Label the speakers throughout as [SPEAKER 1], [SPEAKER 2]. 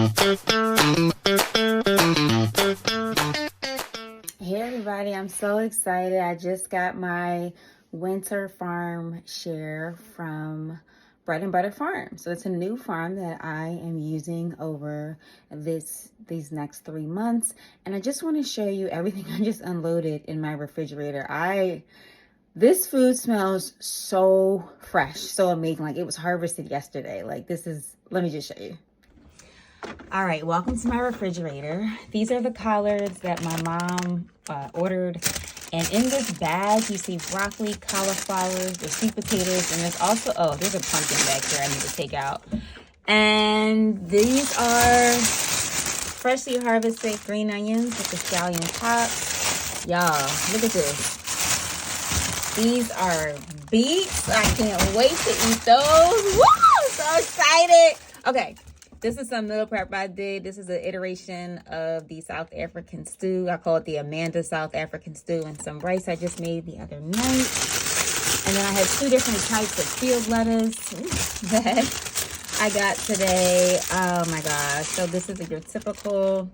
[SPEAKER 1] Hey everybody, I'm so excited. I just got my winter farm share from Bread and Butter Farm. So it's a new farm that I am using over these next 3 months. And I just want to show you everything I just unloaded in my refrigerator. This food smells so fresh, so amazing. Like it was harvested yesterday. Like let me just show you. All right, welcome to my refrigerator. These are the collards that my mom ordered. And in this bag, you see broccoli, cauliflower, the sweet potatoes, and there's also, oh, there's a pumpkin back there I need to take out. And these are freshly harvested green onions with the scallion tops. Y'all, look at this. These are beets. I can't wait to eat those. Woo! So excited. Okay. This is some meal prep I did. This is an iteration of the South African stew. I call it the Amanda South African stew, and some rice I just made the other night. And then I had 2 different types of field lettuce that I got today. Oh my gosh. So this is your typical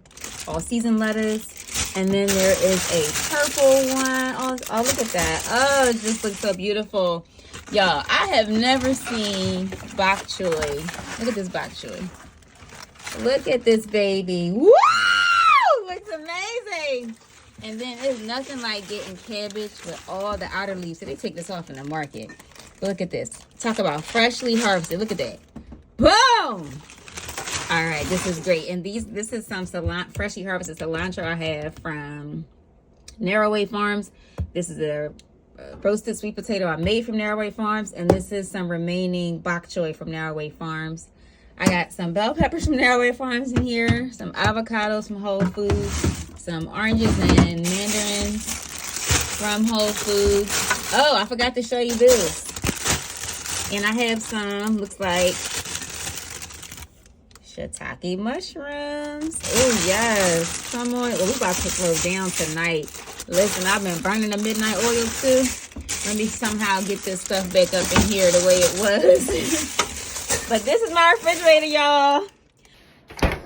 [SPEAKER 1] all-season lettuce. And then there is a purple one. Oh, look at that. Oh, it just looks so beautiful. Y'all, I have never seen bok choy. Look at this bok choy. Look at this baby. Woo! Looks amazing. And then there's nothing like getting cabbage with all the outer leaves. So they take this off in the market. But look at this. Talk about freshly harvested. Look at that. Boom! All right, this is great. And this is some freshly harvested cilantro I have from Narrowway Farms. This is a roasted sweet potato I made from Narrowway Farms. And this is some remaining bok choy from Narrowway Farms. I got some bell peppers from Narrowway Farms in here, some avocados from Whole Foods, some oranges and mandarins from Whole Foods. Oh, I forgot to show you this. And I have some, looks like, shiitake mushrooms. Oh, yes. Come on. Well, we're about to take those down tonight. Listen, I've been burning the midnight oil, too. Let me somehow get this stuff back up in here the way it was. But this is my refrigerator, y'all.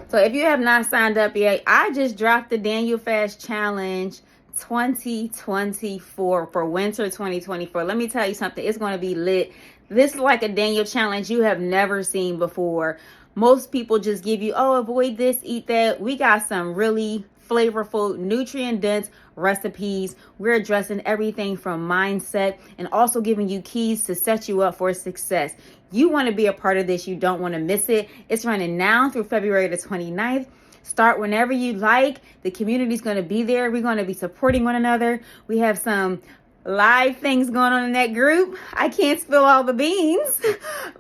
[SPEAKER 1] So if you have not signed up yet, I just dropped the Daniel Fast Challenge 2024 for winter 2024. Let me tell you something. It's going to be lit. This is like a Daniel challenge you have never seen before. Most people just give you, oh, avoid this, eat that. We got some really flavorful, nutrient-dense recipes. We're addressing everything from mindset and also giving you keys to set you up for success. You want to be a part of this. You don't want to miss it. It's running now through February the 29th. Start whenever you like. The community is going to be there. We're going to be supporting one another. We have some live things going on in that group. I can't spill all the beans,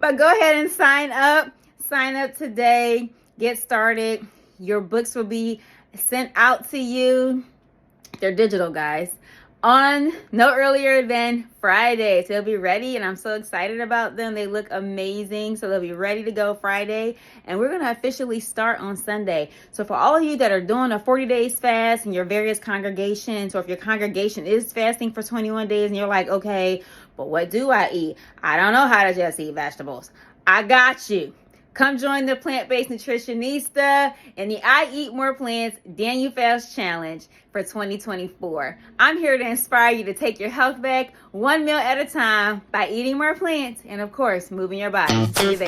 [SPEAKER 1] but go ahead and sign up. Sign up today. Get started. Your books will be sent out to you. They're digital, guys, on no earlier than Friday. So they'll be ready, and I'm so excited about them. They look amazing. So they'll be ready to go Friday, and we're going to officially start on Sunday. So for all of you that are doing a 40 days fast in your various congregations, or if your congregation is fasting for 21 days and you're like, okay, but what do I eat? I don't know how to just eat vegetables. I got you. Come join the Plant-Based Nutritionista and the iEatMorePlants Daniel Fast Challenge for 2024. I'm here to inspire you to take your health back one meal at a time by eating more plants and, of course, moving your body. See you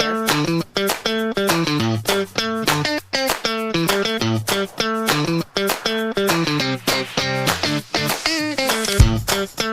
[SPEAKER 1] there.